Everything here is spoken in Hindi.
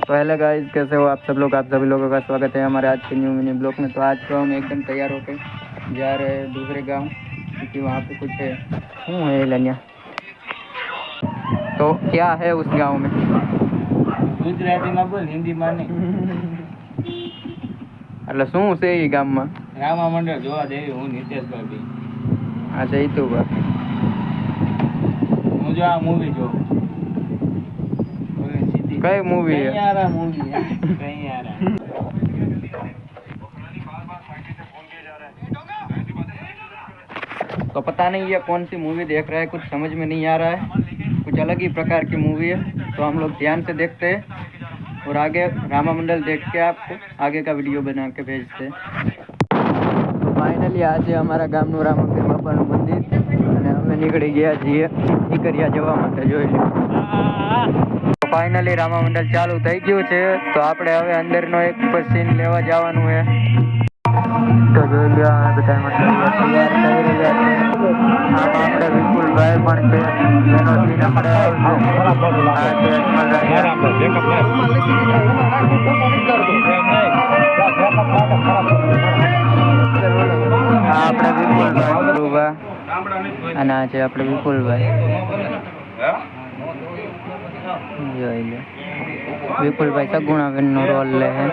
तो हेलो गाइस, कैसे हो आप सब लोग। आप सभी लोगों का स्वागत है हमारे आज के न्यू मिनी ब्लॉग में। तो आज तो हम एकदम तैयार होकर जा रहे हैं दूसरे गांव, क्योंकि वहाँ पे कुछ है लनिया। तो क्या है उस गांव में? गुजराती में बोल, हिंदी में नहीं। એટલે શું છે એ ગામમાં? રામા મંડળ જોવા દેવી હું નિતેશ ભાઈ। હા જઈતું બા હું જો આ મૂવી જો કઈ મૂવી है? यार मूवी है कहीं यार तो पता नहीं ये कौन सी मूवी देख रहा है, कुछ समझ में नहीं आ रहा है। कुछ अलग ही प्रकार की मूवी है, तो हम लोग ध्यान से देखते हैं और आगे रामा मंडल देख के आपको आगे का वीडियो बना के भेजते हैं। तो फाइनली आज हमारा ગામનું રામંકર બાપાનું મંદિર અને અમે નીકળી ગયા છીએ ટીકરિયા જવા માટે। જોઈ લો, ફાઇનલી રામા મંડળ ચાલુ થઈ ગયું છે, તો આપણે હવે અંદરનો એક સીન લેવા જવાનું છે। તો જોઈ લો, આ બધા મંડળીઓ તૈયાર થઈ રહ્યા છે। આમાં આપણે વિપુલભાઈ પણ છે, એનો સીન આપણે આપણે વિપુલભાઈ અને આ છે આપણે વિપુલભાઈ। જોઈ લો, વિપુલભાઈ સગુણાબેન નો રોલ લે છે।